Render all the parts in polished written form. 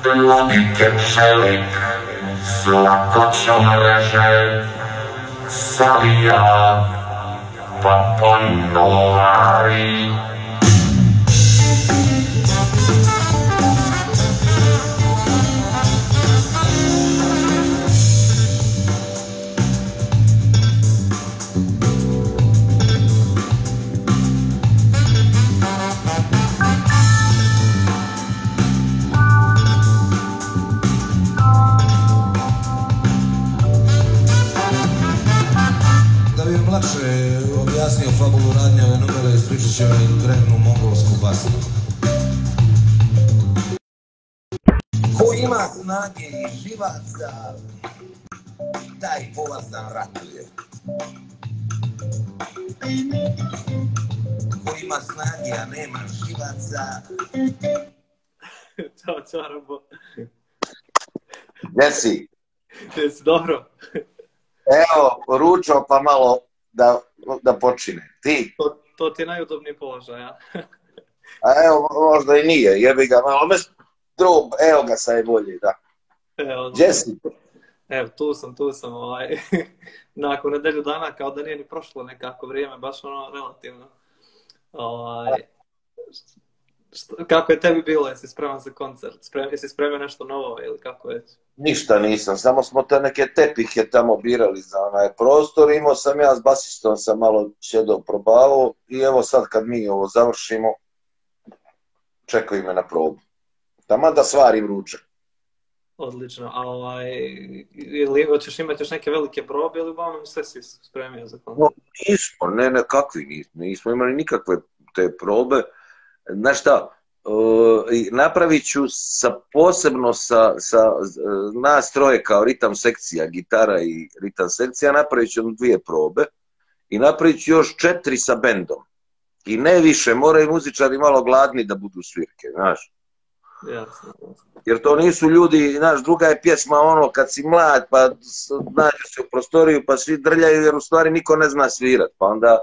Logike čelik s lakoćom leže, savija pa ponovari. Lakše objasnio fabulu radnje ove numere, ispričat će jednu drevnu mongolsku basnu. Ko ima snage i živaca, taj polazan ratuje. Ko ima snage, a nema živaca... Ćao, Rambo. Gdje si? Jesi dobro? Evo, ručao pa malo da počine. Ti? To ti je najudobniji položaj, ja? A evo, možda i nije, jebi ga malo. Evo ga sad je bolje, da. Gdje si? Evo, tu sam, nakon nedelju dana kao da nije ni prošlo nekako vrijeme, baš ono relativno. Kako je tebi bilo? Jesi spreman za koncert? Jesi spremio nešto novo ili kako već? Ništa nisam, samo smo te neke tepihe tamo birali za onaj prostor. Imao sam ja s basistom, sam malo šedao probavao i evo sad kad mi ovo završimo, čekaju me na probu. Taman da svarim ručak. Odlično, a ili hoćeš imati još neke velike probe ili uglavnom sve si spremio za koncert? No, nismo, kakvi nismo imali nikakve te probe. Znaš šta, napravit ću posebno sa nas troje kao ritam sekcija, gitara i ritam sekcija, napravit ću 2 probe i napravit ću još 4 sa bendom. I ne više, moraju muzičari malo gladni da budu svirke, znaš. Jasno. Jer to nisu ljudi, znaš, druga je pjesma ono kad si mlad pa nađu se u prostoriju pa svi drljaju jer u stvari niko ne zna svirat, pa onda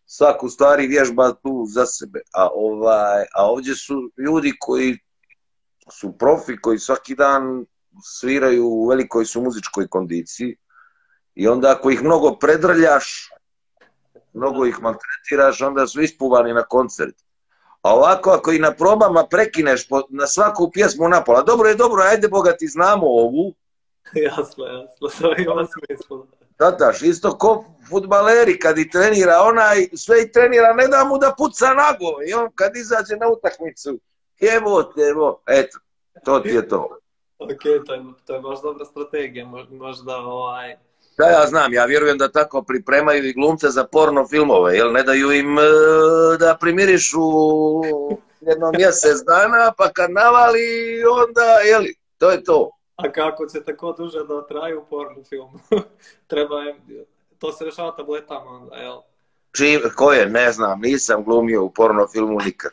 svak u stvari vježba tu za sebe, a ovdje su ljudi koji su profi, koji svaki dan sviraju u velikoj su muzičkoj kondiciji i onda ako ih mnogo predrljaš, mnogo ih maltretiraš, onda su ispuvani na koncert. A ovako ako i na probama prekineš na svaku pjesmu napola, dobro je dobro, ajde Boga ti znamo ovu. Jasno, to ima smisla. Tataš, isto ko fudbaleri kad i trenira onaj, sve i trenira, ne da mu da puca nago i on kad izađe na utakmicu, evo, eto, to ti je to. Ok, to je baš dobra strategija, možda Da, ja znam, ja vjerujem da tako pripremaju i glumce za porno filmove, jel ne daju im da primirišu jedno mjesec dana, pa kad navali, onda, jeli, to je to. A kako će tako duže da traju u porno filmu? To se rešava tabletama onda, jel? Koje? Ne znam, nisam glumio u porno filmu nikad.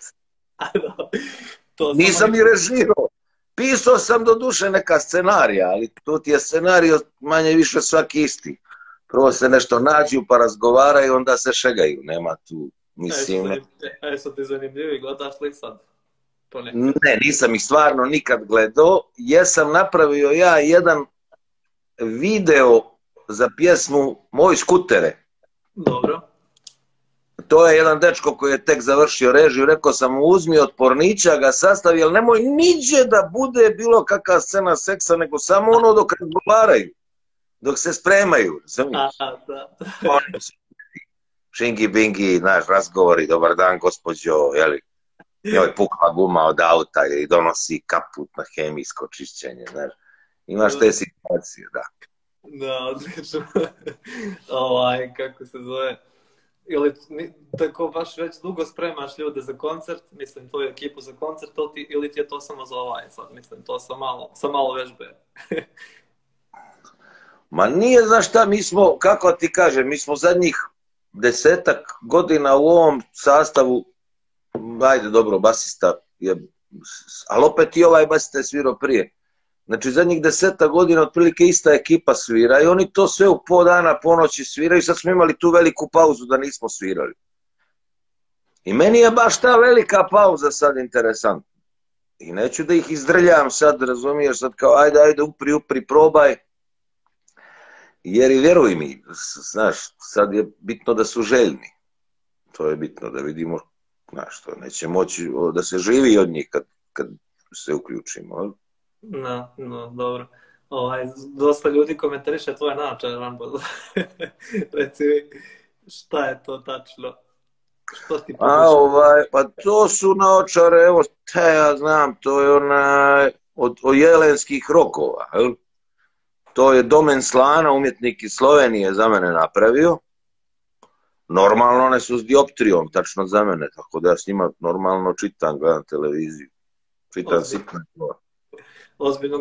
Nisam ni režirao. Pisao sam do duše neka scenarija, ali tu ti je scenario manje više svaki isti. Prvo se nešto nađu pa razgovaraju, onda se šegaju. Nema tu, mislim... Jesu ti zanimljivi, gledaš li sad? Ne, nisam ih stvarno nikad gledao. Jesam napravio ja jedan video za pjesmu Moj skutere. Dobro. To je jedan dečko koji je tek završio režiju. Rekao sam mu uzmi od pornića, ga sastavi, ali nemoj niđe da bude bilo kakva scena seksa, nego samo ono dok razgovaraju. Dok se spremaju. Šingi bingi, naš razgovori, dobar dan gospođo, jeli. Njoj pukla guma od auta i donosi kaput na hemijsko čišćenje, znaš. Imaš te situacije, da. Da, odlično. Kako se zove? Ili tako baš već dugo spremaš ljude za koncert, mislim tvoju ekipu za koncert, ili ti je to samo za sad, mislim to sa malo vežbe? Ma nije, znaš šta, mi smo, kako ti kažem, mi smo zadnjih 10-ak godina u ovom sastavu, ajde dobro, basista je, ali opet i ovaj basista je svirao prije. Znači zadnjih 10 godina otprilike ista ekipa svira i oni to sve u pol dana, po noći sviraju, sad smo imali tu veliku pauzu da nismo svirali. I meni je baš ta velika pauza sad interesantna. I neću da ih izdrljam sad, razumiješ, sad kao ajde, upri, probaj. Jer i vjeruj mi, znaš, sad je bitno da su željni. To je bitno da vidimo, znaš, to neće moći da se živi od njih kad se uključimo. No, dobro. Dosta ljudi komentariše tvoje naočare, Rambo. Reci mi, šta je to tačno? Što ti pokušaš? Pa to su naočare, evo šta ja znam, to je od jelenskih rokova, jel? To je Domen Slana, umjetnik iz Slovenije, za mene napravio. Normalno one su s dioptrijom, tačno za mene, tako da ja s njima normalno čitam, gledam televiziju. Čitam sitne. Ozbiljno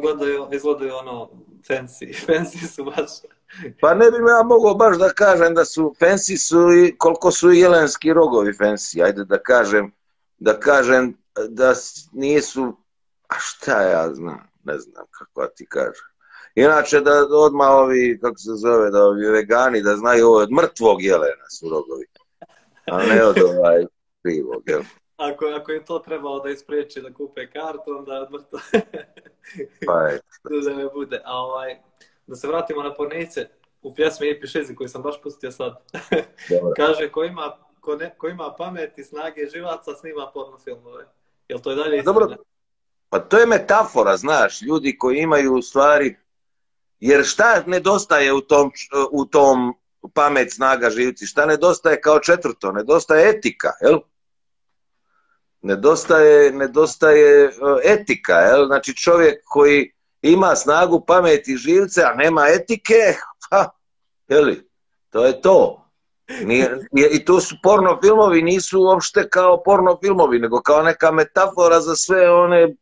izgledaju fancy su baš. Pa ne bi ja mogao baš da kažem da su fancy su i koliko su i jelenski rogovi fancy, ajde da kažem da nisu, a šta ja znam, ne znam kako ti kažem. Inače da odmah ovi, kako se zove, da ovi vegani da znaju ovo od mrtvog jelena su rogovi, a ne od krivog, jel? Ako je to trebalo da ispriječi da kupe kartu, onda odmrto. Pa je. Da ne bude. Da se vratimo na Pornice, u pjesmi Epi Šizi koju sam baš pustio sad. Kaže, ko ima pamet i snage živaca, snima porno filmove. Jel to je dalje istina? Dobro, pa to je metafora, znaš, ljudi koji imaju u stvari, jer šta nedostaje u tom pamet, snaga, živci, šta nedostaje kao četvrto? Nedostaje etika, jel? Nedostaje etika, jel? Znači čovjek koji ima snagu, pamet i živce, a nema etike, jeli, to je to. I tu su porno filmovi, nisu uopšte kao porno filmovi, nego kao neka metafora za sve one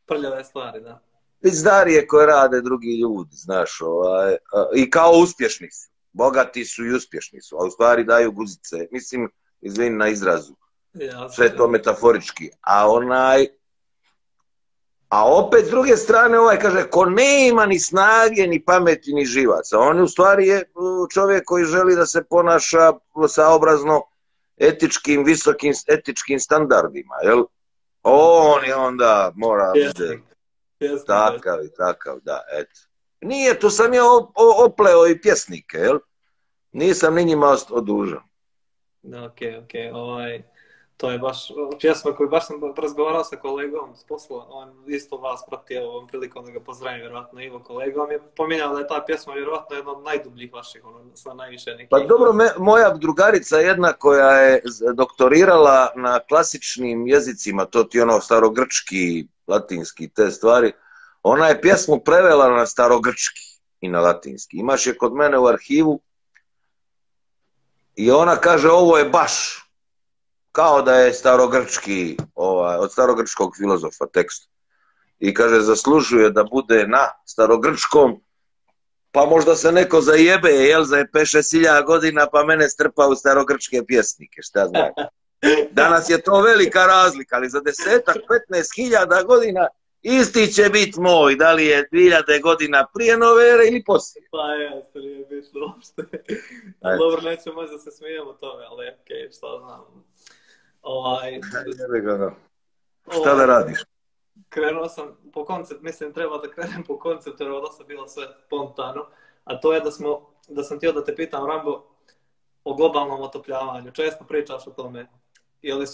prljave stvari, da. Pizdarije koje rade drugi ljudi, znaš, i kao uspješni su, bogati su i uspješni su, a u stvari daju guzice, mislim, izvini na izrazu, sve to metaforički, a opet s druge strane kaže, ko nema ni snage, ni pameti, ni živaca, on u stvari je čovjek koji želi da se ponaša saobrazno etičkim, visokim etičkim standardima, jel? On je onda mora biti takav, da, eto. Nije, tu sam ja opleo i pjesnike, jel? Nisam ni njima odužan. Okej. To je baš pjesma koju baš sam razgovarao sa kolegom s posla, on isto vas pratio ovom prilikom da ga pozdravim, vjerovatno Ivo kolega, on je pominjao da je ta pjesma vjerovatno jedna od najdubljih vaših, sa najviše nekih. Pa dobro, moja drugarica jedna koja je doktorirala na klasičnim jezicima, to ti starogrčki, latinski, te stvari, ona je pjesmu prevela na starogrčki i na latinski. Imaš je kod mene u arhivu i ona kaže ovo je baš kao da je starogrčki, od starogrčkog filozofa tekst. I kaže, zaslužuje da bude na starogrčkom, pa možda se neko zajebe, jel, za 5-6 godina, pa mene strpa u starogrčke pjesnike, šta znam. Danas je to velika razlika, ali za 10-15 godina isti će biti moj, da li je 2000 godina prije nove ere ili poslije. Pa jeste, nije bitno uopšte. Dobro, nećemo možda da se smijemo tome, ali okej, šta znam. Šta da radiš? Krenuo sam po koncept, mislim treba da krenem po konceptu jer ovo sam bilo sve spontano, a to je da sam htio da te pitam, Rambo, o globalnom otopljavanju. Često pričaš o tome.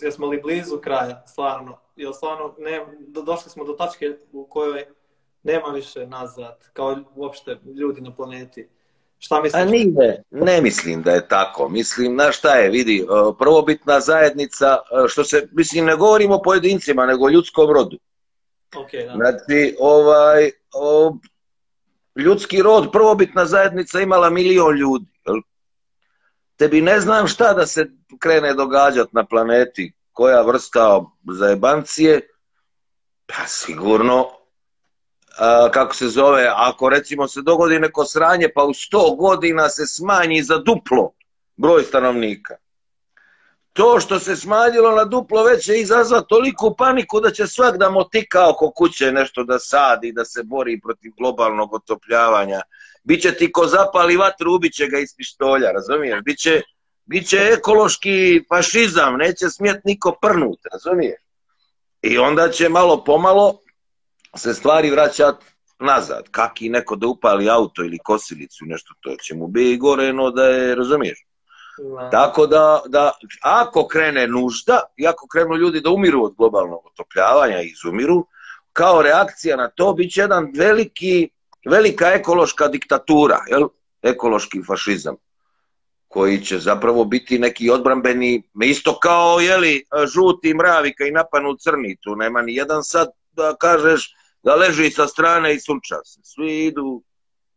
Jesmo li blizu kraja, stvarno? Jel stvarno došli smo do tačke u kojoj nema više nazad, kao uopšte ljudi na planeti? Šta misliš? A nije, ne mislim da je tako. Mislim, znaš šta je, vidi, prvobitna zajednica, što se, mislim, ne govorimo o pojedincima, nego o ljudskom rodu. Znači, ljudski rod, prvobitna zajednica imala 1 milion ljudi. Tebi ne znam šta da se krene događati na planeti, koja vrsta zajebancije, pa sigurno, kako se zove, ako recimo se dogodi neko sranje, pa u 100 godina se smanji za duplo broj stanovnika. To što se smanjilo na duplo već će izazvati toliku paniku da će svak da motika oko kuće nešto da sadi, da se bori protiv globalnog otopljavanja. Biće ti ko zapali vatru, ubiće ga iz pištolja, razumiješ? Biće ekološki fašizam, neće smjet niko prnut, razumiješ? I onda će malo pomalo se stvari vraćati nazad. Kaki neko da upali auto ili kosilicu, nešto to će mu biti gore, no da je, razumiješ? Tako da ako krene nužda i ako krenu ljudi da umiru od globalnog otopljavanja i izumiru, kao reakcija na to bit će jedan velika ekološka diktatura, jel? Ekološki fašizam, koji će zapravo biti neki odbrambeni, isto kao žuti mravi koji napanu crni, tu nema ni jedan sad da kažeš da leži sa strane i sunča se, svi idu,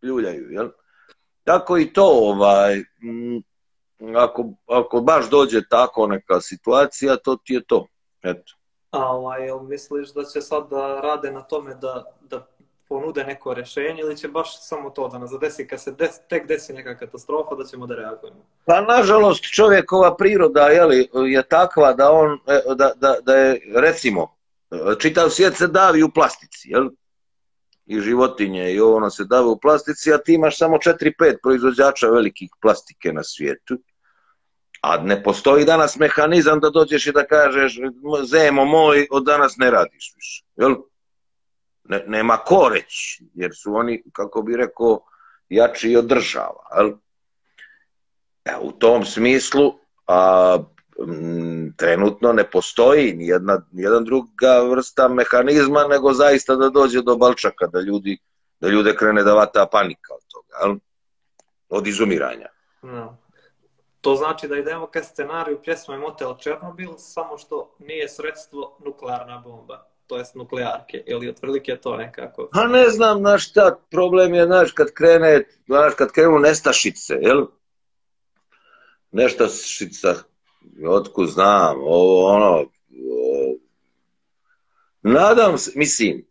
ljuljaju, jel? Tako i to, ako baš dođe tako neka situacija, to ti je to, eto. Jel misliš da će sad da rade na tome da ponude neko rješenje ili će baš samo to da nas zadesi kad se tek desi neka katastrofa da ćemo da reagujemo? Pa nažalost čovjekova priroda je takva da on, da je recimo, čitav svijet se davi u plastici, jel? I životinje i ono se dave u plastici, a ti imaš samo 4-5 proizvođača velikih plastike na svijetu. A ne postoji danas mehanizam da dođeš i da kažeš zemo moj, od danas ne radiš više. Jel? Nema ko reći, jer su oni, kako bi rekao, jači od država. Jel? U tom smislu trenutno ne postoji nijedna druga vrsta mehanizma nego zaista da dođe do balčaka, da ljude krene da vata panika od toga, jel? Od izumiranja. No. To znači da idemo ka scenariju pjesme Motel Černobil, samo što nije sredstvo nuklearna bomba, to jest nuklearke, ili otprilike to nekako? Pa ne znam, znaš šta, problem je, kad krenu nestašice, jel? Nestašica, otkud znam, nadam se, mislim,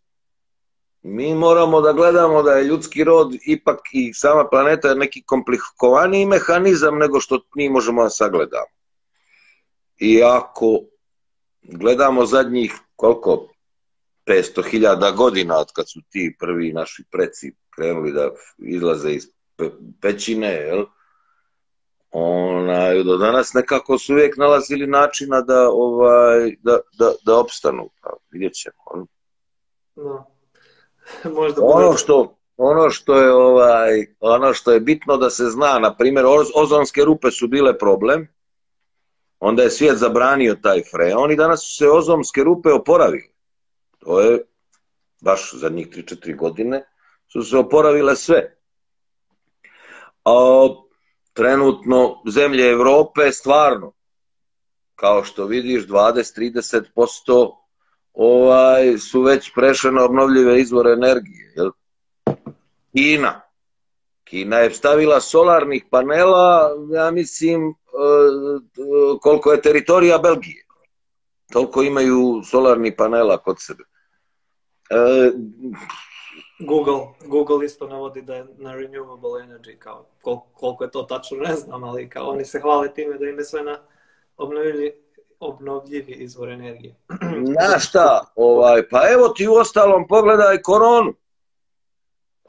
mi moramo da gledamo da je ljudski rod ipak i sama planeta neki komplikovaniji mehanizam nego što mi možemo da sagledamo. I ako gledamo zadnjih, koliko, 500.000 godina od kad su ti prvi naši preci krenuli da izlaze iz pećine, jel? Do danas nekako su uvijek nalazili načina da opstanu. Vidjet ćemo. No. Ono što je bitno da se zna, na primjer, ozonske rupe su bile problem, onda je svijet zabranio taj freon i danas su se ozonske rupe oporavile. To je, baš zadnjih 3-4 godine, su se oporavile sve. Trenutno zemlje Evrope stvarno, kao što vidiš, 20-30% su već prešle na obnovljive izvore energije. Jel? Kina je stavila solarnih panela, ja mislim, koliko je teritorija Belgije. Toliko imaju solarnih panela kod sebe. Google isto navodi da je na renewable energy, kao koliko je to tačno ne znam, ali kao oni se hvale time da im je sve na obnovljivi izvor energije. Znaš šta, pa evo ti u ostalom pogledaj koronu.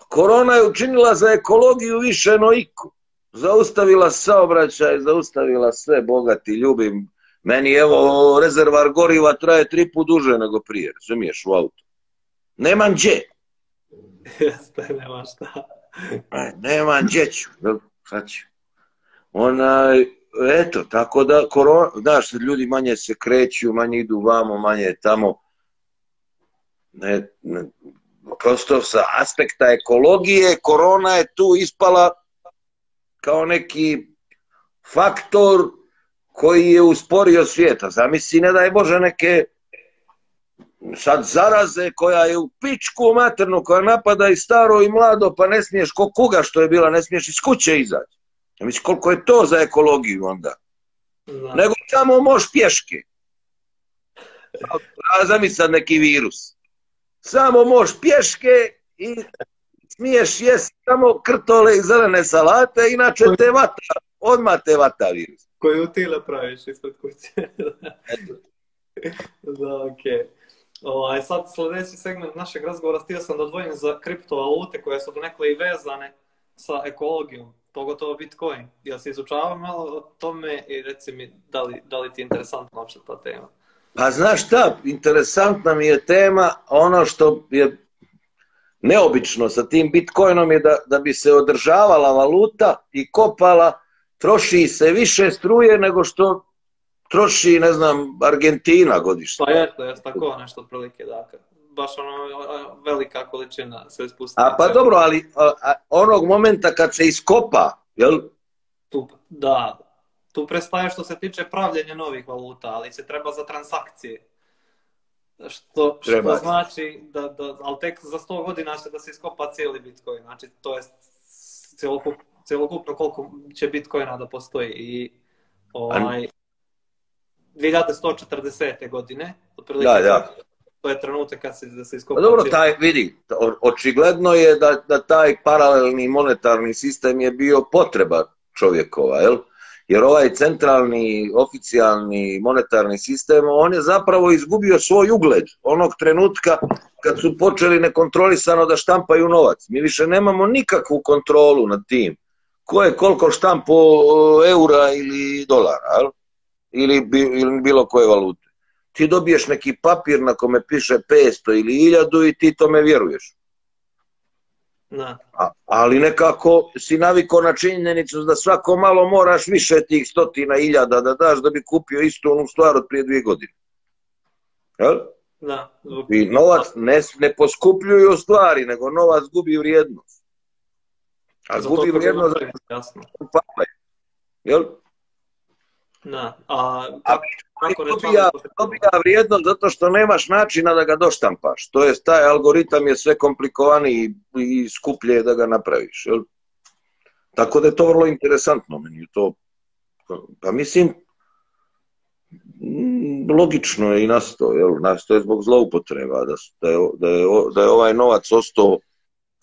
Korona je učinila za ekologiju više no iko. Zaustavila saobraćaj, zaustavila sve, bogati, ljubim. Meni evo rezervar goriva traje 3 puta duže nego prije, razumiješ, u autu. Nemam gdje. Jeste, nema šta. Nemam gdje ću, sad ću. Eto, tako da, znaš, ljudi manje se kreću, manje idu vamo, manje tamo. Prosto sa aspekta ekologije, korona je tu ispala kao neki faktor koji je usporio svijeta. Zamisli, ne daj Bože, neke sad zaraze koja je u pičku maternu, koja napada i staro i mlado, pa ne smiješ, ko kuga što je bila, ne smiješ iz kuće izaći. Ja mislim, koliko je to za ekologiju onda? Da. Nego samo možeš pješke. Zamisli sad neki virus. Samo možeš pješke i smiješ jesti samo krtole i zelene salate, inače te vata, odmah te vata virus. Koju ti napraviš ispred kuće. Da, okej. Sad sljedeći segment našeg razgovora htio sam da odvojim za kriptovalute koje su donekle i vezane sa ekologijom, pogotovo Bitcoin. Jel si izučavao malo o tome i reci mi da li ti je interesantno uopšte ta tema? Pa znaš šta, interesantna mi je tema, ono što je neobično sa tim Bitcoinom je da bi se održavala valuta i kopala, troši se više struje nego što troši, ne znam, Argentina godišnje. Pa jeste tako nešto otprilike, dakle. Baš ono velika količina se spusti. Pa dobro, ali onog momenta kad se iskopa, jel? Tu prestaje što se tiče pravljenja novih valuta, ali se treba za transakcije. Što znači ali tek za 100 godina će da se iskopa cijeli Bitcoin. Znači, to je cjelokupno koliko će Bitcoina da postoji. I 2140. godine, otprilike, to je trenutak kad da se iskopa. Dobro, vidi, očigledno je da taj paralelni monetarni sistem je bio potreba čovjekova, jel? Jer ovaj centralni, oficijalni monetarni sistem, on je zapravo izgubio svoj ugled onog trenutka kad su počeli nekontrolisano da štampaju novac. Mi više nemamo nikakvu kontrolu nad tim ko je koliko štampo eura ili dolara, jel? Ili bilo koje valute. Ti dobiješ neki papir na kome piše 500 ili 1000 i ti tome vjeruješ. Da. Ali nekako si navikao na činjenicu da svako malo moraš više tih 100.000 da daš da bi kupio istu onu stvar od prije 2 godine. Jel? Da. I novac ne poskupljuju stvari, nego novac gubi vrijednost. A gubi vrijednost jel? Da. Dobija vrijednost zato što nemaš načina da ga doštampaš. To jest, taj algoritam je sve komplikovaniji i skuplje da ga napraviš. Jel? Tako da je to vrlo interesantno. Meni je to, pa mislim, logično je i nastao. Nastao je zbog zloupotreba. Da je ovaj novac ostao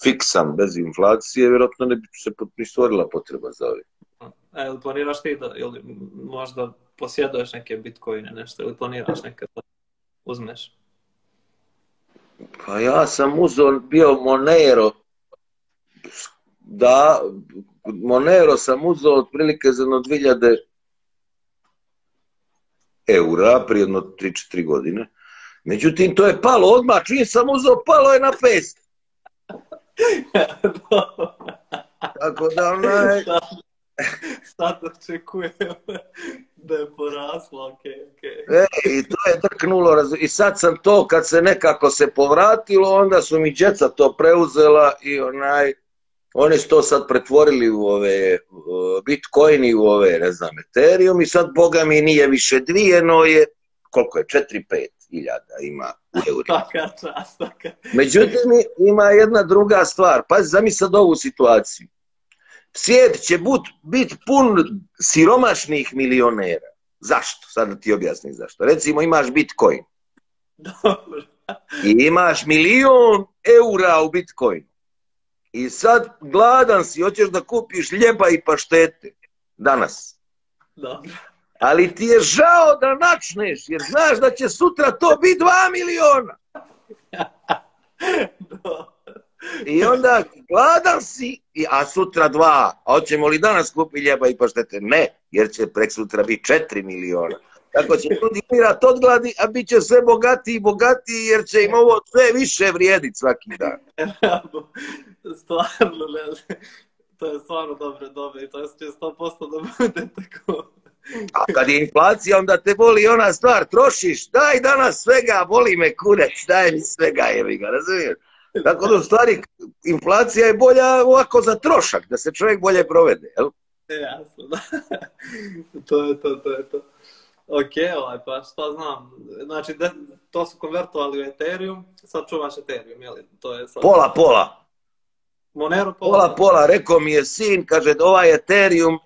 fiksan bez inflacije, vjerojatno ne bi se stvorila potreba za ovim. Ili planiraš ti ili možda posjeduješ neke bitcoine, nešto, ili planiraš nekad da uzmeš? Pa ja sam bio Monero, Monero sam uzeo otprilike za 2000 eura prije 3-4 godine. Međutim, to je palo odmah, čim sam uzeo, palo je na 500. Tako da sad očekujem da je poraslo, okej. I to je drknulo, i sad sam to, kad se nekako se povratilo, onda su mi djeca to preuzela i oni su to sad pretvorili u ove Bitcoini, u ove, ne znam, Ethereum i sad, boga mi, nije više 2, no je, koliko je, 4-5 hiljada ima u eurima. Međutim, ima jedna druga stvar, pazi, zamisli sad ovu situaciju. Svijet će biti pun siromašnih milionera. Zašto? Sad da ti objasnim zašto. Recimo imaš Bitcoin. Dobro. I imaš 1.000.000 eura u Bitcoinu. I sad gladan si, hoćeš da kupiš ljeba i paštete. Danas. Dobro. Ali ti je žao da načneš, jer znaš da će sutra to biti 2 miliona. Dobro. I onda gladan si, a sutra 2, a hoćemo li danas kupiti ljeba i paštete? Ne, jer će prek sutra biti 4 miliona. Tako će ljudi umirat od gladi, a bit će sve bogatiji i bogatiji, jer će im ovo sve više vrijediti svaki dan. Stvarno, to je stvarno dobro i to će 100% da bude tako. A kad je inflacija, onda te boli ona stvar, trošiš, daj danas svega, boli me kurec, daj mi svega, jebi ga, razumiješ? Tako da u stvari inflacija je bolja ovako za trošak, da se čovjek bolje provede, jel? Jasno, da. To je to. Ok, pa šta znam, znači to su konvertovali u Ethereum, sad čuvaš Ethereum, jel? To je sad... Pola. Monero pola, rekao mi je sin, kaže, ovaj Ethereum,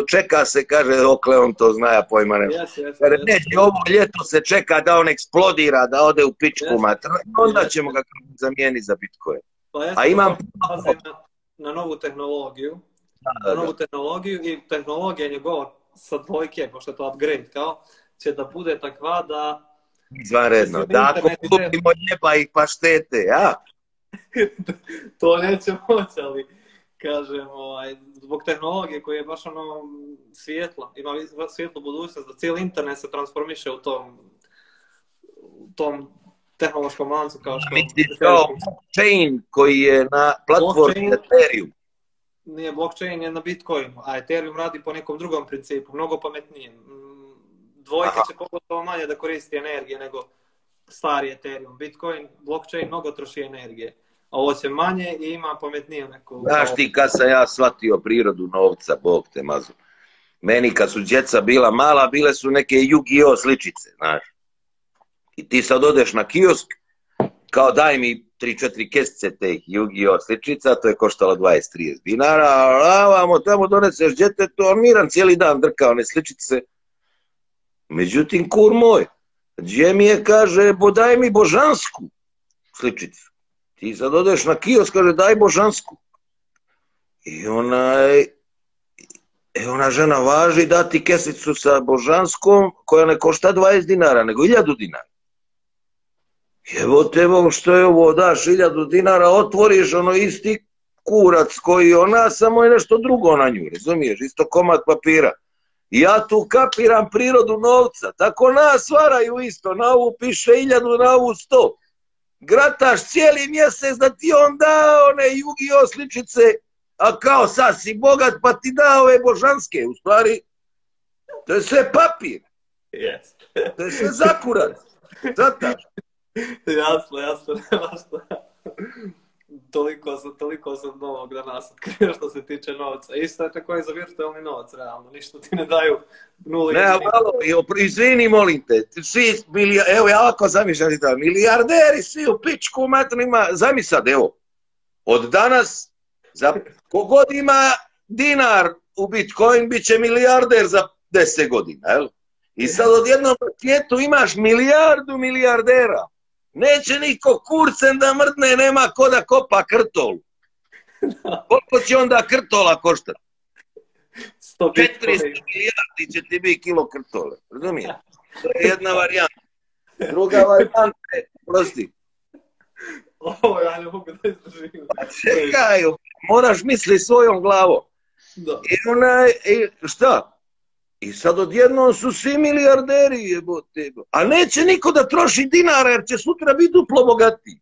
čeka se, kaže, okle on to zna, ja pojma ne. Neće, ovo ljeto se čeka da on eksplodira, da ode u pičku matru, onda ćemo ga zamijeniti za Bitcoin. A imam... Na novu tehnologiju, i tehnologija njegova sa dvojke, pošto je to upgrade kao, će da bude takva da... Izvanredno, da ako kupimo ljeba i paštete, ja? To neće moći, ali kažem, zbog tehnologije koja je baš ono svjetla, ima svjetlu budućnost, da cijeli internet se transformiše u tom tehnološkom lancu kao što... Misliš kao blockchain koji je na platformi Ethereum? Nije, blockchain je na Bitcoinu, a Ethereum radi po nekom drugom principu, mnogo pametnije. Dvojka će pogotovo manje da koristi energije nego stari Ethereum. Bitcoin, blockchain mnogo troši energije, a ovo će manje i ima pametnije neku... Znaš ti kad sam ja shvatio prirodu novca, Bog te mazu. Meni kad su djeca bila mala, bile su neke Yu-Gi-Oh sličice, znaš. I ti sad odeš na kiosk, kao daj mi 3-4 kesice teh Yu-Gi-Oh sličica, to je koštalo 20-30 dinara, a vamo tamo doneseš djetetu, on miran cijeli dan drka one sličice. Međutim, kur moj, gdje mi je, kaže, daj mi božansku sličicu. Ti sad odeš na kiosk, kaže, daj božansku. I ona žena važi dati kesicu sa božanskom, koja ne košta 20 dinara, nego 1000 dinara. Evo tebo što je ovo, daš 1000 dinara, otvoriš ono isti kurac koji ona, samo je nešto drugo na nju, razumiješ, isto komad papira. Ja tu kapiram prirodu novca, tako nas varaju isto, na ovu piše 1000, na ovu 100. Grataš cijeli mjesec da ti on da one Yu-Gi-Oh sličice, a kao sad si bogat pa ti da ove božanske, u stvari, to je sve papir. To je sve zakurac. Zataš. Jasno, nema šta. Toliko sam novog danas otkrio što se tiče novca. Isto je tako i za virtualni novac, realno. Ništa ti ne daju nuli. Ne, malo, izvini, molim te. Svi evo, ja ovako zamišljam, milijarderi, svi u pičku maternima. Zamisli sad, evo, od danas, za kogod ima dinar u Bitcoin, bit će milijarder za 10 godina, jel? I sad odjednom u svijetu imaš milijardera. Neće niko kurcem da mrdne, nema ko da kopa krtolu. Koliko će onda krtola koštati? 400 milijardi će ti biti kilo krtole. Razumije? To je jedna varijanta. Druga varijanta je, prosti. Ovo ja ne mogu da izdržim. Čekaj, moraš misli svojom glavom. I šta? I sad odjednom su svi milijarderi, jebote. A neće niko da troši dinara, jer će sutra biti duplo bogatiji.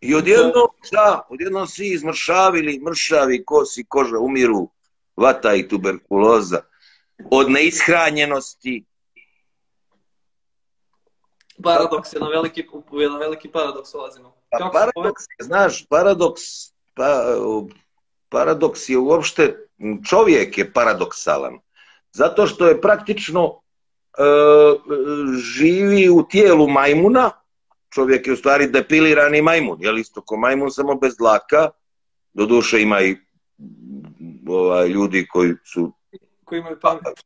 I odjednom svi izmršavili, mršavi, kosi, koža, umiru, vata i tuberkuloza. Od neishranjenosti. Paradoks je jedan veliki paradoks ulazimo. Znaš, paradoks je uopšte, čovjek je paradoksalan. Zato što je praktično živi u tijelu majmuna, čovjek je u stvari depilirani majmun, je li isto ko majmun, samo bez dlaka, doduše ima i ljudi koji su imaju pamet.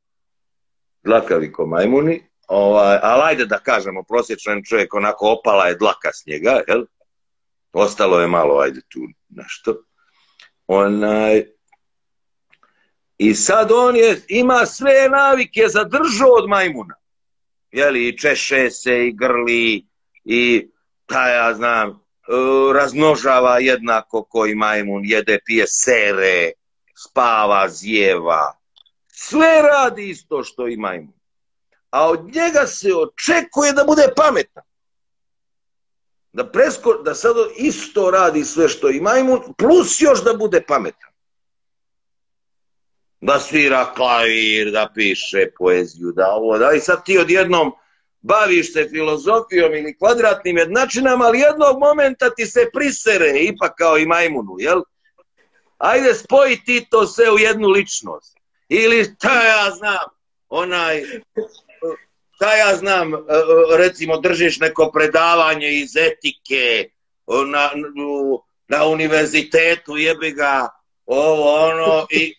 Dlakavi ko majmuni, ali ajde da kažemo, prosječan čovjek onako opala je dlaka s njega, jel? Ostalo je malo, ajde tu nešto. I sad on ima sve navike zadržao od majmuna. Jeli, i češe se, i grli, i ja znam, razmnožava jednako koji majmun, jede, pije sere, spava, zjeva. Sve radi isto što i majmun. A od njega se očekuje da bude pametan. Da sad isto radi sve što i majmun, plus još da bude pametan. Da svira klavir, da piše poeziju, da ovo, da i sad ti odjednom baviš se filozofijom ili kvadratnim jednačinama, ali jednog momenta ti se prisere, ipak kao i majmunu, jel? Ajde spoji ti to sve u jednu ličnost. Ili šta ja znam, recimo držiš neko predavanje iz etike na univerzitetu, jebi ga, ovo, ono, i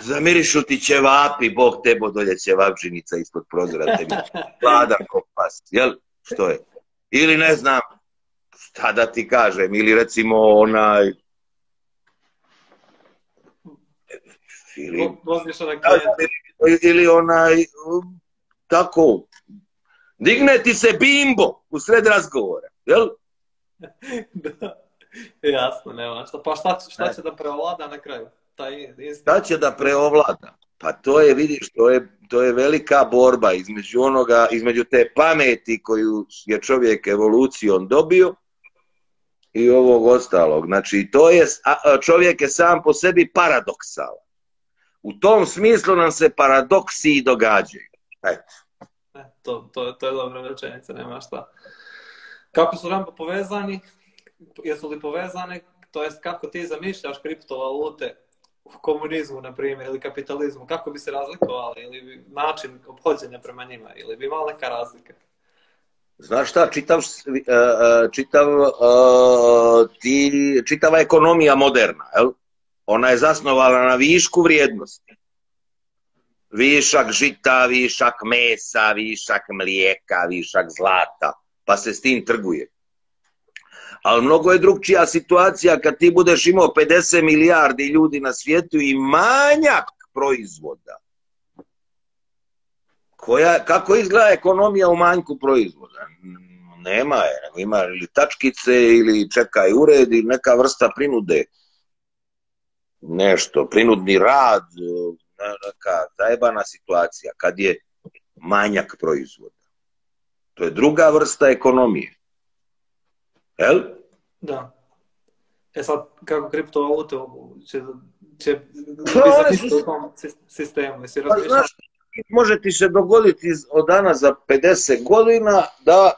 zamirišu ti ćevapi, Bog tebo dolje ćevapčinica ispod prozora, tebi hladan ko pas, jel? Što je? Ili ne znam, šta da ti kažem, ili recimo onaj... Ili onaj, tako, digne ti se bimbo u sred razgovora, jel? Jasno, nema šta. Pa šta će da preovlada na kraju? Šta će da preovlada? Pa to je, vidiš, to je velika borba između te pameti koju je čovjek evolucijom dobio i ovog ostalog. Znači, čovjek je sam po sebi paradoksalan. U tom smislu nam se paradoksi i događaju. Eto. To je dobra rečenica, nema šta. Kako su Rambo povezani? Jesu li povezani? To jest kako ti zamišljaš kriptovalute u komunizmu, na primjer, ili kapitalizmu? Kako bi se razlikovali? Ili način ophođenja prema njima? Ili bi imala neka razlika? Znaš šta, čitava ekonomija moderna, jel? Ona je zasnovala na višku vrijednosti. Višak žita, višak mesa, višak mlijeka, višak zlata, pa se s tim trguje. Ali mnogo je drugčija situacija kad ti budeš imao 50 milijardi ljudi na svijetu i manjak proizvoda. Kako izgleda ekonomija u manjku proizvoda? Nema je. Ima ili tačkice ili čekaj ured ili neka vrsta prinude. Nešto, prinudni rad, neka zajebana situacija kad je manjak proizvoda. To je druga vrsta ekonomije. Jel? Da. Sad, kako kriptovalute će biti u tom sistemu? Pa, znaš, može ti se dogoditi od danas za 50 godina da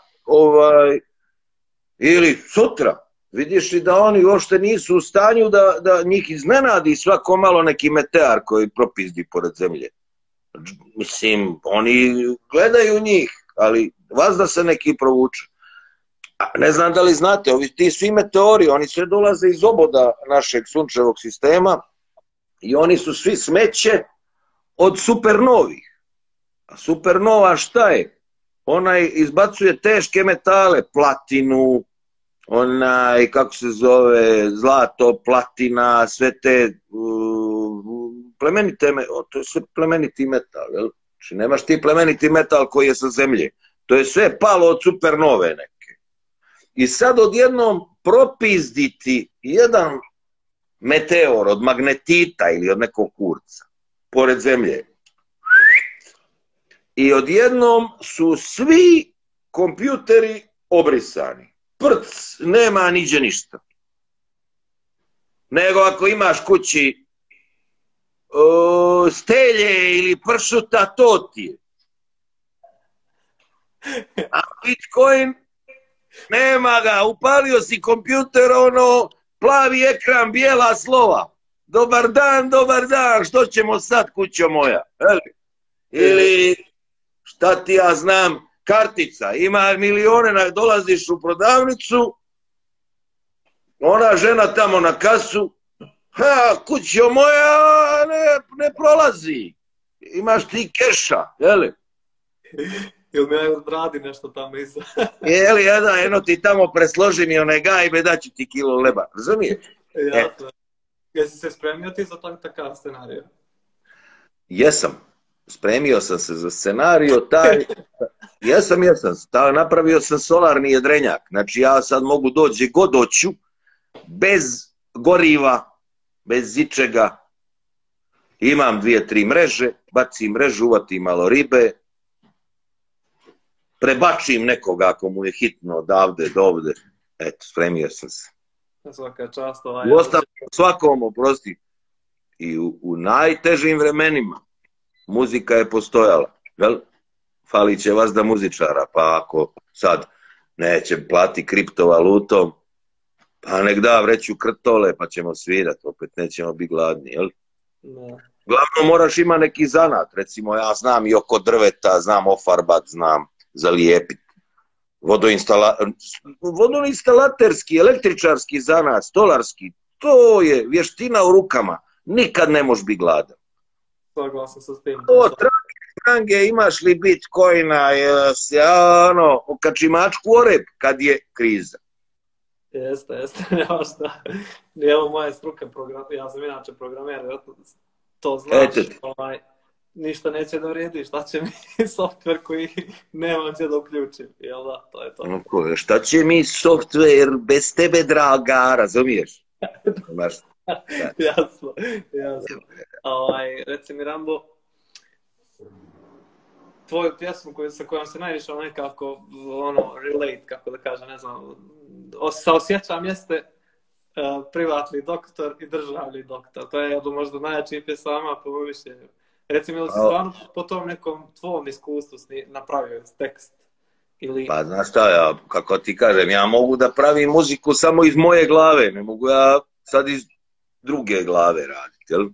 ili sutra vidiš i da oni uopšte nisu u stanju da njih iznenadi svako malo neki meteor koji propizdi pored zemlje. Mislim, oni gledaju njih, ali vazda se neki provuče. Ne znam da li znate, ti svi meteori, oni sve dolaze iz oboda našeg sunčevog sistema i oni su svi smeće od supernovih. A supernova šta je? Ona izbacuje teške metale, platinu, kako se zove, zlato, platina, sve te plemenite, to je sve plemeniti metal, jel? Znači nemaš ti plemeniti metal koji je sa zemlje. To je sve palo od supernove neke. I sad odjednom propizditi jedan meteor od magnetita ili od nekog kurca pored zemlje. I odjednom su svi kompjuteri obrisani. Prc, nema niđe ništa. Nego ako imaš kući stelje ili pršuta, to ti je. A Bitcoin, nema ga, upalio si kompjuter, plavi ekran, bijela slova. Dobar dan, što ćemo sad, kućo moja? Ili, šta ti ja znam, kartica, ima milione, dolaziš u prodavnicu, ona žena tamo na kasu, kućo moja, ne prolazi, imaš ti keša, jeli? Ili mi radi nešto tamo iza. Jeli, eno ti tamo presloži mi onaj gajbe, daću ti kilo leba, razumiješ? Jasno. Jesi se spremio ti za takav scenarij? Jesam. Spremio sam se za scenario, jesam, napravio sam solarni jedrenjak, znači ja sad mogu doći god hoću, bez goriva, bez ičega, imam 2-3 mreže, bacim mrežu, uvatim malo ribe, prebačim nekoga ako mu je hitno odavde do ovde, eto, spremio sam se. Svaka čast. Uostalom svakom, oprosti, i u najtežim vremenima muzika je postojala, jel? Falit će vas da muzičara, pa ako sad neće plati kriptovalutom, pa nek da vreću krtole, pa ćemo svirat, opet nećemo biti gladni, jel? Ne. Glavno moraš ima neki zanat, recimo ja znam i oko drveta, znam ofarbat, znam zalijepit, vodoinstalaterski, električarski zanat, stolarski, to je vještina u rukama, nikad ne možeš biti gladan. Saglasan sa s tim. Trange, imaš li bitcoina, okačimačku oreb kad je kriza. Jeste, nema šta. Evo moje struke, ja sam inače programer, to znaš, ništa neće da vrijedi, šta će mi softver koji nemam gdje da uključim, jel da, to je to. Šta će mi softver bez tebe, draga, razumiješ? Jasno. Reci mi, Rambo, tvoju pjesmu sa kojom se najviše nekako relate, kako da kažem, ne znam, saosjećam jeste Privatni doktor i Državni doktor. To je možda najjačiji pjesama po mojom mišljenju. Recimo, ili si stvarno po tom nekom tvom iskustvu napravio tekst? Pa znaš šta, kako ti kažem, ja mogu da pravim muziku samo iz moje glave, ne mogu ja sad iz druge glave raditi, jel?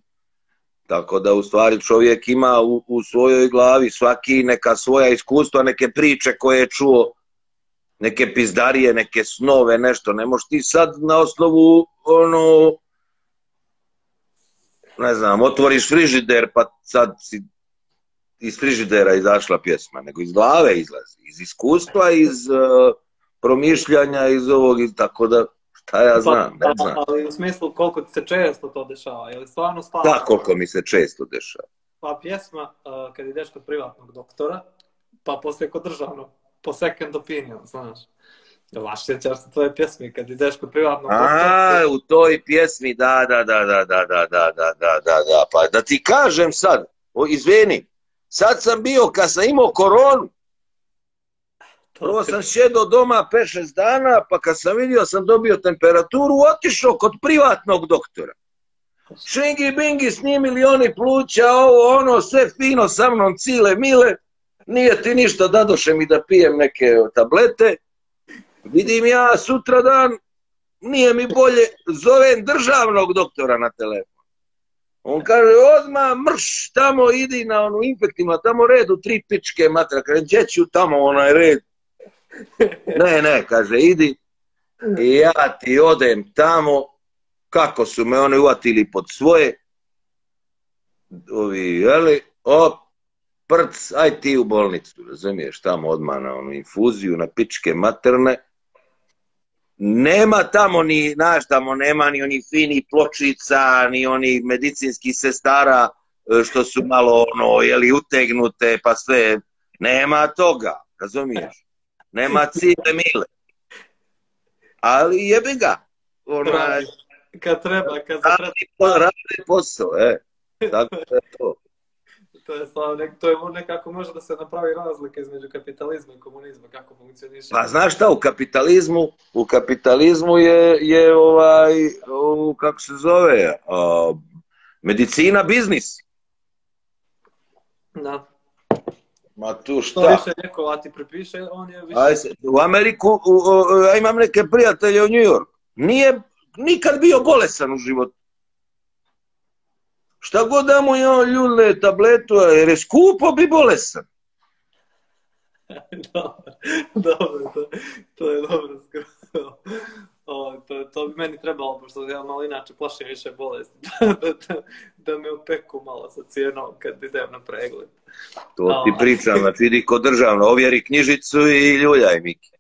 Tako da u stvari čovjek ima u svojoj glavi svaki neka svoja iskustva, neke priče koje je čuo, neke pizdarije, neke snove, nešto. Ne možeš ti sad na osnovu, ne znam, otvoriš frižider pa sad si iz frižidera izašla pjesma, nego iz glave izlazi, iz iskustva, iz promišljanja, iz ovog, tako da, šta ja znam, ne znam. Ali u smislu koliko ti se često to dešava, je li stvarno? Da, koliko mi se često dešava. Pa pjesma, kad ideš kod privatnog doktora, pa poslije kod državnog, po second opinion, znaš. Vaš sjećaš se tvoje pjesmi, kad ideš kod privatnog doktora. U toj pjesmi, da, pa da ti kažem sad, izvini, sad sam bio, kad sam imao koronu, prvo sam sjedao doma 5-6 dana, pa kad sam vidio sam dobio temperaturu, otišao kod privatnog doktora. Šingi bingi, snimili oni pluća, ovo, sve fino sa mnom, cile mile, nije ti ništa, dadoše mi da pijem neke tablete. Vidim ja sutradan, nije mi bolje, zovem državnog doktora na telefon. On kaže, odmah mrš, tamo idi na infektivno, tamo redu 3 pičke matra, kaže, gdje ću tamo onaj red? Ne, kaže, idi i ja ti odem tamo, kako su me oni uvatili pod svoje, prc, aj ti u bolnicu, razumiješ, tamo odmah na infuziju, na pičke materne. Nema tamo ni, znaš, tamo nema ni onih finih pločica, ni onih medicinskih sestara što su malo, utegnute, pa sve. Nema toga, razumiješ? Nema cile mile. Ali jebi ga. Kad treba. Radi posao, Tako da je to. To je nekako može da se napravi razlika između kapitalizma i komunizma, kako funkcioniše. Pa znaš šta, u kapitalizmu je kako se zove, medicina biznis. Da. Ma tu šta? To više neko, a ti prepiše, on je više... U Ameriku, ja imam neke prijatelje u New York, nije nikad bio bolesan u životu. Šta god da mu je on ljulne tabletu, jer je skupo bi bolesan. Dobro, to je dobro skoro. To bi meni trebalo, pošto ja malo inače plašim više bolesti, da me opeku malo sa cijenom kad idem na pregled. To ti pričam, znači idi kod državno, ovjeri knjižicu i ljuljaj, Miki.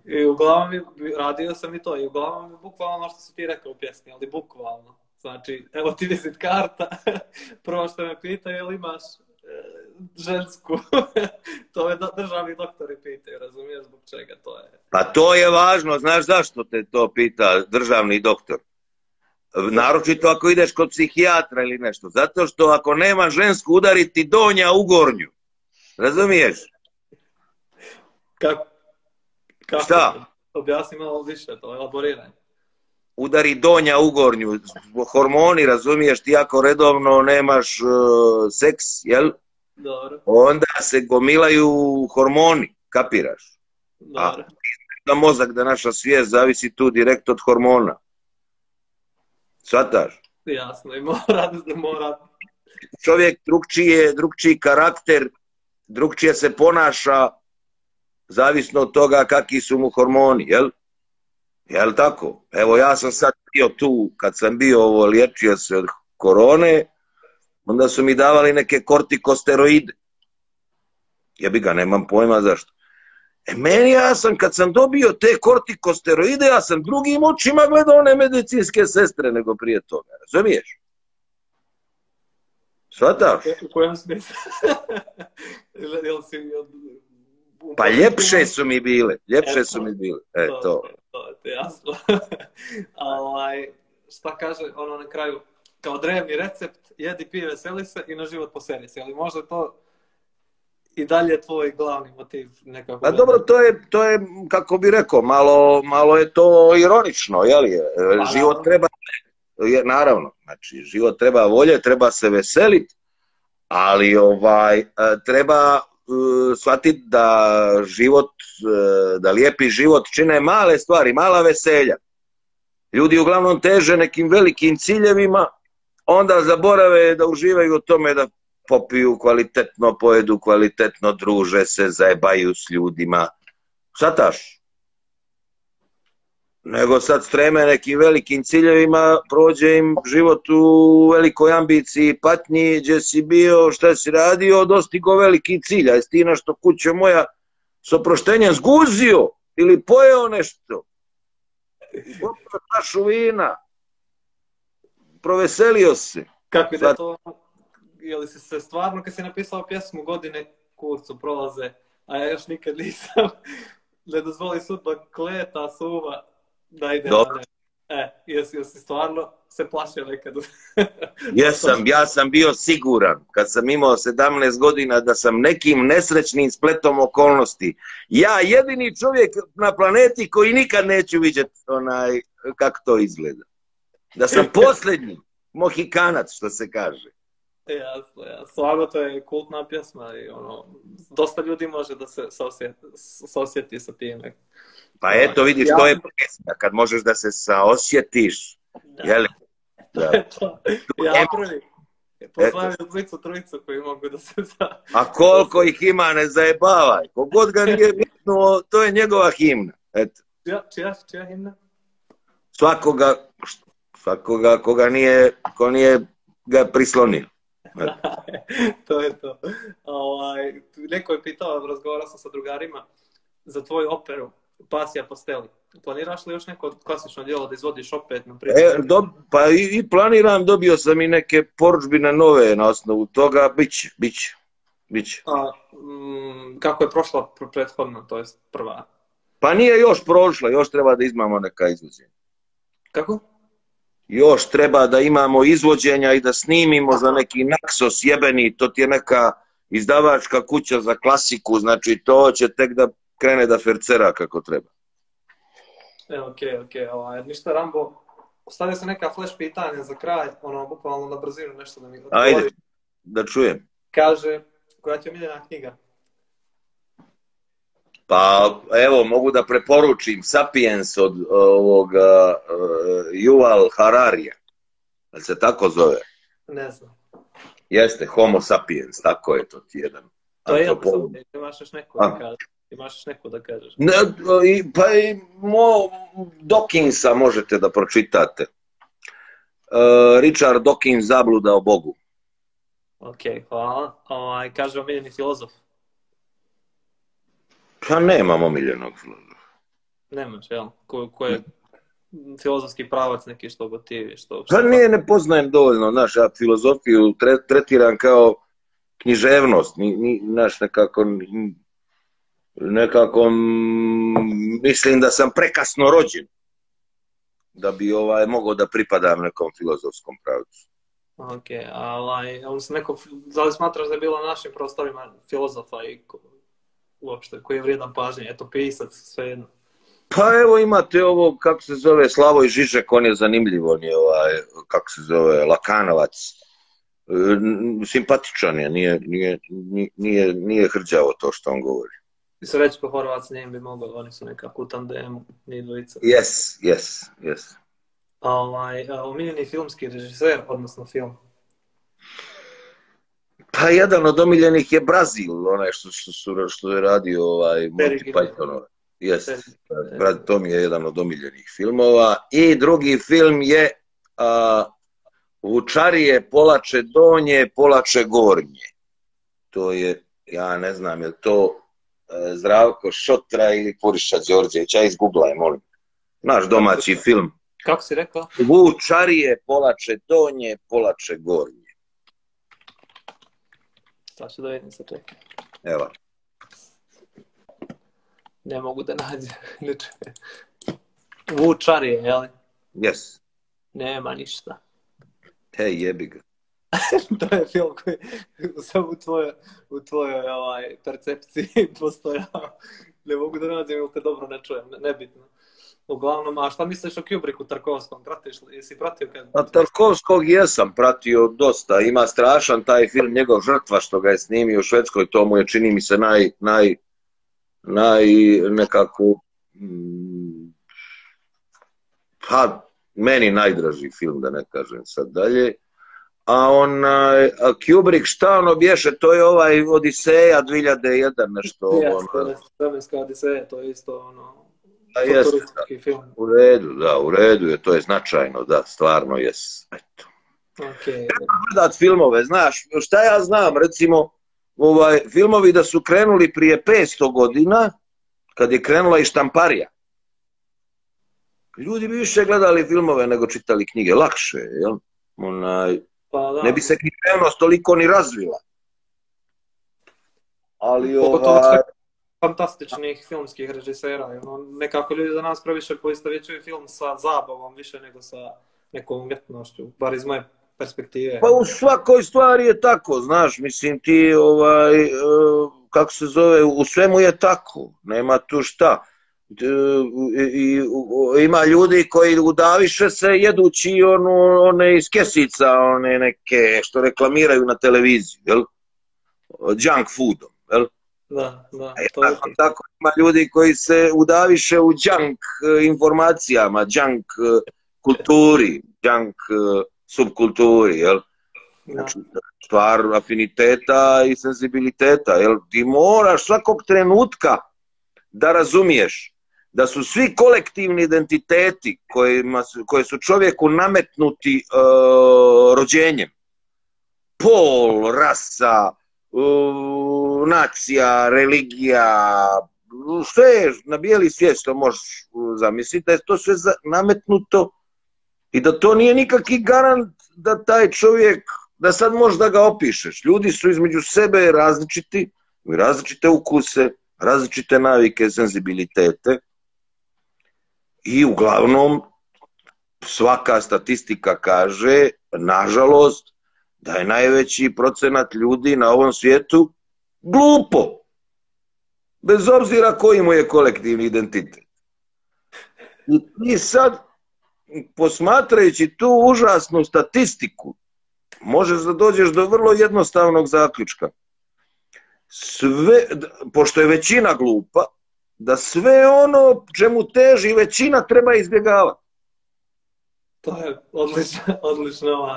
I uglavnom radio sam i to, i uglavnom je bukvalno ono što si ti rekao u pjesmi, ali bukvalno. Znači, evo ti vizit karta, prvo što me pita je li imaš žensku, to je državni doktori pitaju, razumiješ zbog čega to je. Pa to je važno, znaš zašto te to pita državni doktor? Naročito ako ideš kod psihijatra ili nešto, zato što ako nema žensku udariti donja u gornju, razumiješ? Kako? Šta? Objasni malo više, to elaboriranje. Udari donja u gornju, hormoni, razumiješ, ti ako redovno nemaš seks, jel? Dobro. Onda se gomilaju hormoni, kapiraš? Dobro. Da mozak, da naša svijest zavisi tu direkt od hormona. Shvataš? Jasno, i mora. Čovjek drugčiji karakter, drugčije se ponaša, zavisno od toga kakvi su mu hormoni, jel? Jel tako? Evo ja sam sad bio tu, kad sam bio liječio se od korone, onda su mi davali neke kortikosteroide. Jebi ga, nemam pojma zašto. Ja sam, kad sam dobio te kortikosteroide, ja sam drugim očima gledao one medicinske sestre nego prije toga, razumiješ? Shvataš? U kojem smislu? Jel si... Pa ljepše su mi bile, ljepše su mi bile. To je jasno. Šta kaže ono na kraju? Kao drevni recept, jedi, pij, veseli se i na život poseri se. Ali možda to i dalje tvoj glavni motiv nekako? Pa dobro, to je, kako bi rekao, malo je to ironično, jel je? Život treba, naravno, znači, život treba volje, treba se veseliti, ali treba shvatiti da život, da lijepi život čine male stvari, mala veselja. Ljudi uglavnom teže nekim velikim ciljevima, onda zaborave da uživaju u tome da popiju kvalitetno, pojedu kvalitetno, druže se, zajebaju s ljudima. Shvataš? Nego sad streme nekim velikim ciljevima, prođe im život u velikoj ambiciji, patnji, gdje si bio, šta si radio, dostigo veliki cilj, a jesi ti nešto, kućo moja, s oproštenjem zguzio ili pojeo nešto, popio tašu vina, proveselio se. Kako je da to, je li si se stvarno, kad si napisao pjesmu godine kurcu prolaze, a ja još nikad nisam, ne dozvoli sudba kleta, suva, da ide na ne. Jesi stvarno se plašio nekad? Jesam, ja sam bio siguran, kad sam imao 17 godina, da sam nekim nesrećnim spletom okolnosti, ja jedini čovjek na planeti koji nikad neću vidjeti kako to izgleda. Da sam posljednji Mohikanac, što se kaže. Jasno. Stvarno to je kultna pjesma i dosta ljudi može da se saosjeti sa time. Pa eto vidiš, to je pjesma, kad možeš da se saosjetiš. Jeli? To je to. Ja prvi. Pozdravim trojicu koji mogu da se A koliko ih ima, ne zajebavaj. Kogod ga nije bitno, to je njegova himna. Eto. Čija himna? Svakoga ko nije ga prislonio. To je to. Neko je pitao, razgovarao sam sa drugarima, za tvoju operu Pasija Posteli. Planiraš li još neko klasično djelo da izvodiš opet? Pa i planiram, dobio sam i neke porudžbine nove na osnovu toga, biće. Kako je prošla prethodna, to je prva? Pa nije još prošla, još treba da imamo neka izvođenja. Kako? Još treba da imamo izvođenja i da snimimo za neki Naxos jebeni, to ti je neka izdavačka kuća za klasiku, znači to će tek da krene da fercera kako treba. Okej. Ništa, Rambo, ostavio sam neka flash pitanja za kraj, bukvalno na brzinu nešto da mi odgovori. Ajde, da čujem. Kaže, koja ti je omiljena knjiga? Pa evo, mogu da preporučim Sapiens od ovoga Yuval Hararija. Da se tako zove? Ne znam. Jeste, Homo sapiens, tako je to ti jedan. To je jedno, imaš još neko da kažeš. Imaš još neko da kažeš. Pa i Dawkinsa možete da pročitate. Richard Dawkins, Zabluda o Bogu. Ok, hvala. Kaže omiljeni filozof. Pa nemam omiljenog filozofa. Nemaš, jel? Ko je filozofski pravac neki što gotivi? Pa ne poznajem dovoljno, znaš, ja filozofiju tretiram kao književnost, znaš, nekako mislim da sam prekasno rođen da bi mogao da pripadam nekom filozofskom pravcu. Ok, da li smatraš da je bilo na našim prostorima filozofa i uopšte koji je vrijedan pažnje, eto pisac, svejedno? Pa evo imate ovo, kako se zove, Slavoj Žižek, on je zanimljiv, on je kako se zove, Lakanovac, simpatičan je, nije hrđavo to što on govori. I Srećko Horvac njim bi mogao, oni su nekako u tandemu, ni dvojica. Yes. Omiljeni filmski režiser, odnosno film? Pa jedan od omiljenih je Brazil, onaj što je radio Monty Pythonova. To mi je jedan od omiljenih filmova. I drugi film je Vučarije, Polače donje, Polače gornje. To je, ja ne znam, je to Zdravko Šotra ili Puriša Đorđević, ja izguglaj, molim. Naš domaći film. Kako si rekao? Vučarije, Polače donje, Polače gornje. Sad ću da vidim se, čekaj. Evo. Ne mogu da nađem. Vučar je, jeli? Yes. Nema ništa. Hej, jebi ga. To je film koji samo u tvojoj percepciji postojao. Ne mogu da nađem ili te dobro ne čujem, nebitno. Uglavnom, a šta misliš o Kubricku Tarkovskom? Jesi pratio kad... A Tarkovskog jesam pratio dosta. Ima strašan taj film, njegov Žrtva što ga je snimio u Švedskoj. To mu je, čini mi se, nekako... Pa, meni najdraži film, da ne kažem sad dalje. A Kubrick, šta ono bješe, to je ovaj Odiseja 2001, nešto. Svemirska Odiseja, to je isto ono... Film. U redu je, to je značajno, da, stvarno jes. Eto. Okay. Gledat filmove, znaš, šta ja znam, recimo, filmovi da su krenuli prije 500 godina, kad je krenula i štamparija. Ljudi bi više gledali filmove nego čitali knjige, lakše, jel? Pa, da. Ne bi se književnost toliko ni razvila. Ali fantastičnih filmskih režisera. Nekako ljudi za nas previše poistovjećuju film sa zabavom više nego sa nekom umjetnošću, bar iz moje perspektive. Pa u svakoj stvari je tako, znaš, mislim ti, kako se zove, u svemu je tako, nema tu šta. Ima ljudi koji udaviše se jedući one iz kesica, one neke što reklamiraju na televiziji, jel? Junk foodom, jel? Da, to je tako ima ljudi koji se udaviše u junk informacijama, junk kulturi, junk subkulturi, jel? Znači, stvar afiniteta i senzibiliteta, jel? Ti moraš svakog trenutka da razumiješ da su svi kolektivni identiteti koje su čovjeku nametnuti rođenjem, pol, rasa, nacija, religija, sve na bijeli svijet što možeš zamisliti, da je to sve nametnuto i da to nije nikakvi garant da taj čovjek, da sad možeš da ga opišeš. Ljudi su između sebe različiti, različite ukuse, različite navike, senzibilitete i uglavnom svaka statistika kaže, nažalost, da je najveći procenat ljudi na ovom svijetu glupo. Bez obzira koji mu je kolektivni identitet. I ti sad, posmatrajući tu užasnu statistiku, možeš da dođeš do vrlo jednostavnog zaključka. Pošto je većina glupa, da sve ono čemu teži većina treba izbjegavati. To je odlično.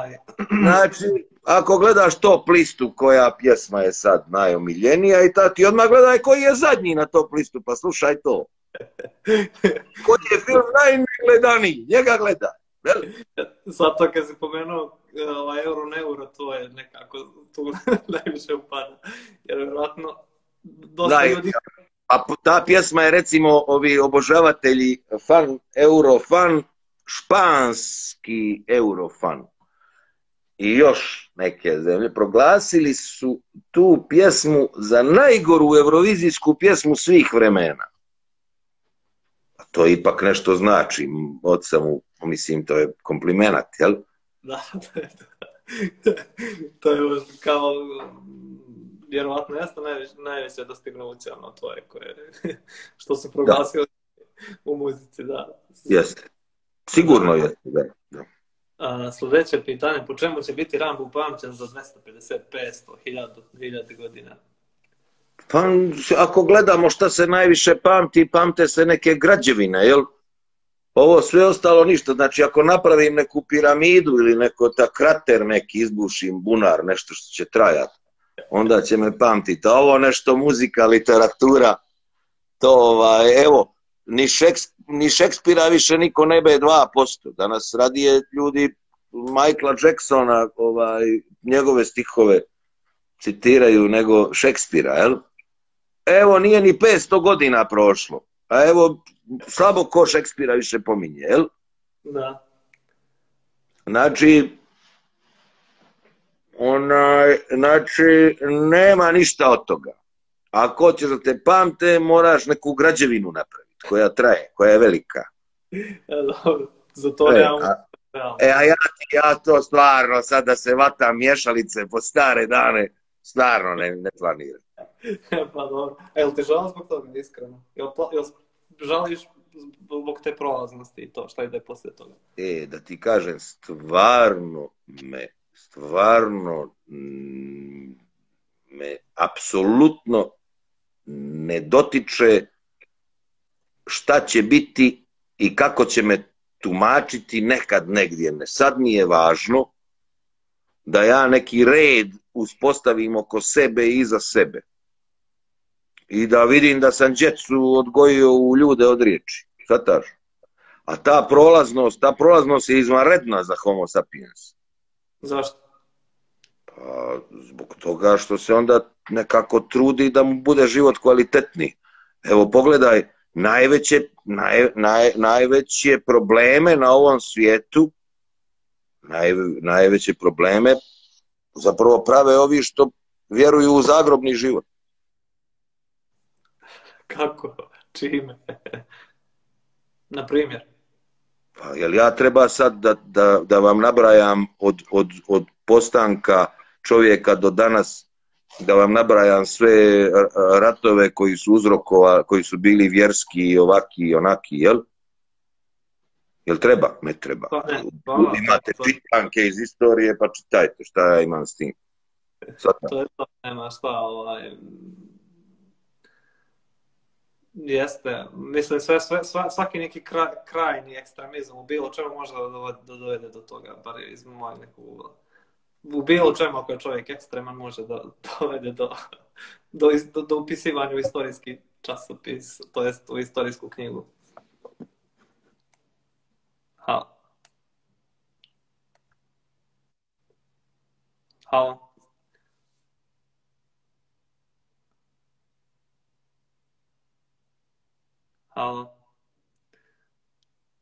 Znači, ako gledaš top listu koja pjesma je sad najomiljenija i ti odmah gledaj koji je zadnji na top listu, pa slušaj to. Koji je film najgledaniji, njega gledaj. Sad to kad si pomenuo euro ne euro, to je nekako tu najviše upada. Jer vjerojatno dosta ljudi... A ta pjesma je recimo ovi obožavatelji Eurofan, španski Eurofan i još neke zemlje proglasili su tu pjesmu za najgoru eurovizijsku pjesmu svih vremena. A to ipak nešto znači, od samu, mislim, to je komplimenat, jel? Da, to je kao, vjerovatno jeste najveće dostignuće, ono tvoje koje, što su proglasili u muzici, da. Jeste. Sigurno je. Da. Sljedeće pitanje, po čemu će biti Rambo upamćen za 250, 500, 1000, 2000 godina? Pa, ako gledamo šta se najviše pamti, pamte se neke građevine, jel? Ovo sve ostalo ništa. Znači, ako napravim neku piramidu ili krater neki izbušim, bunar, nešto što će trajati, onda će me pamtiti. A ovo nešto muzika, literatura, to evo, ni Šekspira više niko ne be 2%. Danas radije ljudi Michaela Jacksona, njegove stihove citiraju nego Šekspira, jel? Evo, nije ni 500 godina prošlo. A evo, slabo ko Šekspira više pominje, jel? Da. Znači, Znači, nema ništa od toga. Ako hoćeš da te pamte, moraš neku građevinu napraviti, koja traje, koja je velika. Dobro, za to nemamo. A ja to stvarno, sad da se vatam mješalice po stare dane, stvarno ne planiram. Pa dobro. Jel ti žao zbog toga, iskreno? Jel žališ zbog te prolaznosti i to, šta ide poslije toga? Da ti kažem, stvarno me apsolutno ne dotiče šta će biti i kako će me tumačiti nekad negdje. Sad mi je važno da ja neki red uspostavim oko sebe i iza sebe. I da vidim da sam djecu odgojio u ljude od riječi. Shvataš? A ta prolaznost je izvanredna za Homo sapiens. Zašto? Pa zbog toga što se onda nekako trudi da mu bude život kvalitetniji. Evo pogledaj, najveće probleme na ovom svijetu, najveće probleme zapravo prave ovi što vjeruju u zagrobni život. Kako? Čime? Na primjer? Pa jel ja treba sad da vam nabrajam od postanka čovjeka do danas, da vam nabrajam sve ratove koji su uzrokovali, koji su bili vjerski, ovaki i onaki, jel? Jel treba? Ne treba. Pa ne, Imate čitanke iz istorije, pa čitajte šta ja imam s tim. To je to, nema šta, jeste, mislim svaki neki krajni ekstremizam u bilo čemu može da dovede do toga, bar iz mojeg nekog ugla. U bilo čemu ako je čovjek ekstreman može da dovede do upisivanja u istorijski časopis, to jest u istorijsku knjigu. Halo? Halo?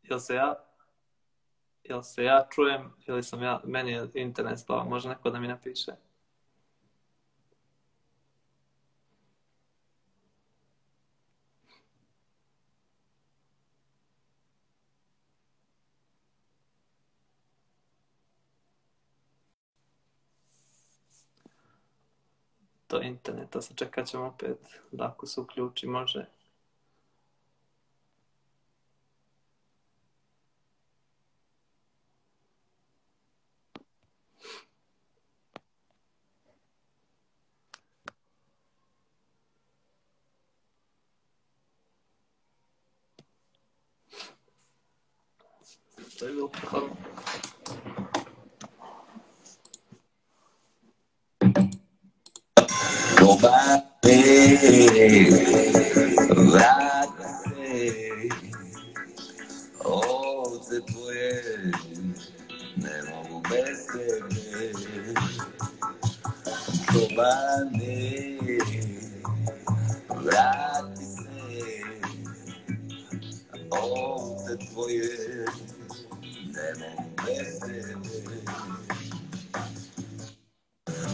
Jel se ja čujem ili sam ja, meni je internet stao, može neko da mi napiše? Do interneta, sačekat ćemo opet da ako se uključi može. To je bilo pohvalno. Probate, vrati se, ovce tvoje, ne mogu bez tebe. Probane, vrati se, ovce tvoje, ne mogu bez tebe.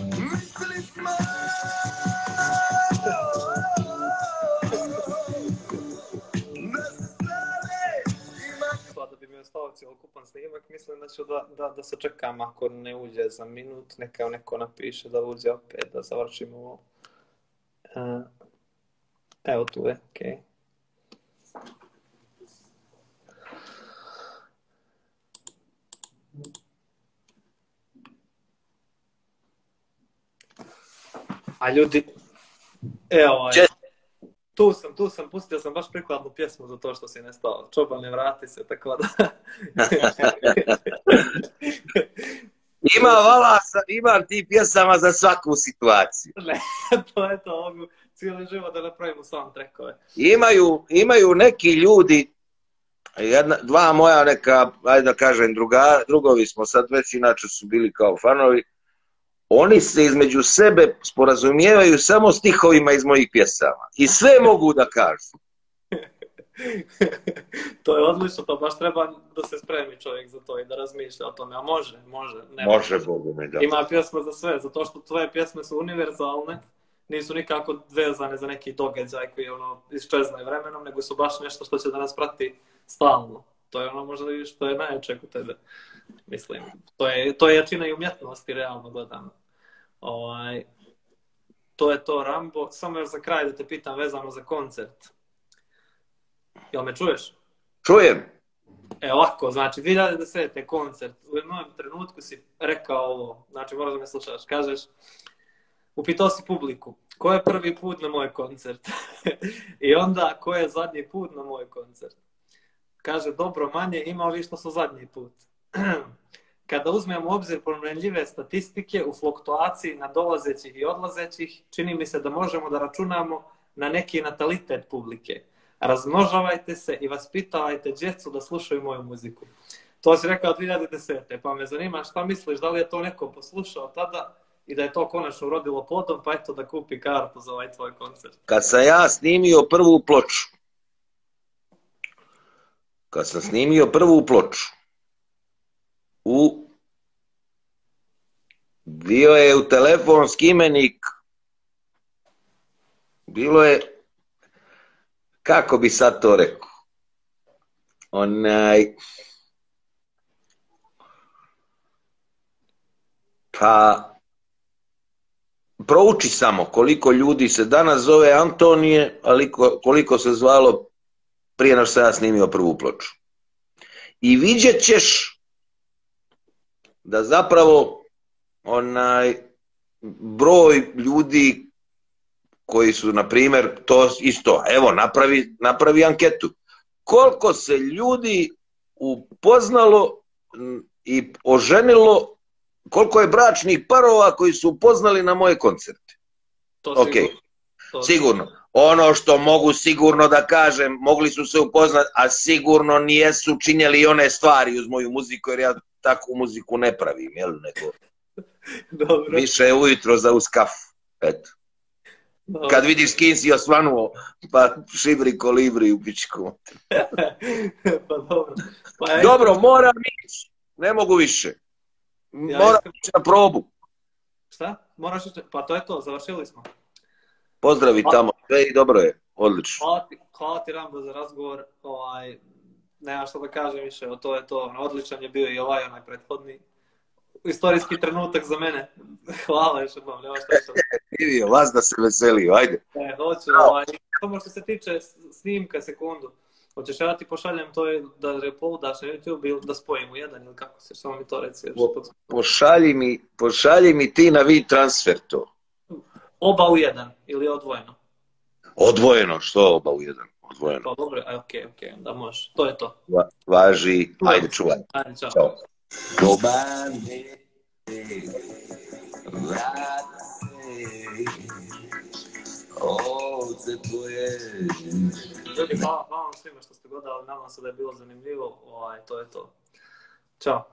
Mislili smo da bi mi ostao cjelokupan snimak, mislim da ću da se čekam ako ne uđe za minut, neka neko napiše da uđe opet, da završimo ovo. Evo tu je, okej. A ljudi, evo, tu sam, pustio sam baš prikladnu pjesmu za to što si nestao. Čobane, vrati se, tako da... Imam ti pjesama za svaku situaciju. Ne, to je to, mogu cijeli život da napravimo soundtrackove. Imaju neki ljudi, dva moja neka, ajde da kažem, drugovi smo sad već, inače su bili kao fanovi, oni se između sebe sporazumijevaju samo stihovima iz mojih pjesama. I sve mogu da kažu. To je odlično, to baš treba da se spremi čovjek za to i da razmišlja o tome, a može. Može, Bogu me da. Ima pjesma za sve, zato što tvoje pjesme su univerzalne, nisu nikako vezane za neki događaj koji iščezne vremenom, nego su baš nešto što će da nas prati stalno. To je ono možda što je najjače kod tebe, mislim. To je jačina i umjetnosti, realno gledano. To je to, Rambo. Samo još za kraj da te pitam vezano za koncert. Jel me čuješ? Čujem. Ovako, znači 2010. koncert. U jednom trenutku si rekao ovo, znači moraš da me slušaš. Kažeš, upitao si publiku, ko je prvi put na moj koncert? I onda, ko je zadnji put na moj koncert? Kaže, dobro, manje ima ovi što su zadnji put. Kada uzmemo u obzir promjenljive statistike u fluktuaciji nadolazećih i odlazećih, čini mi se da možemo da računamo na neki natalitet publike. Razmnožavajte se i vaspitavajte djecu da slušaju moju muziku. To si rekao 2010. Pa me zanima šta misliš, da li je to neko poslušao tada i da je to konačno urodilo plodom, pa eto da kupi kartu za ovaj tvoj koncert. Kad sam ja snimio prvu ploču, bio je u telefonski imenik, bilo je, kako bi sad to rekao, pa prouči samo koliko ljudi se danas zove Antonije, ali koliko se zvalo prije nego što sam ja snimio prvu ploču. I vidjet ćeš da zapravo broj ljudi koji su, na primjer, to isto, evo, napravi anketu. Koliko se ljudi upoznalo i oženilo, koliko je bračnih parova koji su upoznali na moje koncerte? Sigurno. Ono što mogu sigurno da kažem, mogli su se upoznati, a sigurno nijesu činjeli one stvari uz moju muziku, jer ja takvu muziku ne pravim, jel, nego više ujutro za uz kafu, eto. Kad vidiš s kim si osvanuo, pa šibri kolibri u pičku. Pa dobro. Dobro, moram ići, ne mogu više. Moram ići na probu. Šta? Moraš ići? Pa to je to, završili smo. Pozdravi tamo, sve i dobro je, odlično. Hvala ti, Rambo, za razgovor. Nema što da kažem više, to je to. Odličan je bio i onaj prethodni. Istorijski trenutak za mene. Hvala još jednom, nema što. Divio, vas da se veselio, ajde. Hoću, samo što se tiče snimka, sekundu. Hoćeš ja ti pošaljem to da repoldaš na YouTube ili da spojim u jedan ili kako se, samo mi to reci. Pošalji mi ti na transfer to. Oba u jedan ili odvojeno? Odvojeno, što oba u jedan? Odvojeno. Pa dobro, okej, da može. To je to. Važi, ajde čuvaj. Ajde, čao. Ljudi, hvala vam svima što ste gledali, nadam se da je bilo zanimljivo. To je to. Ćao.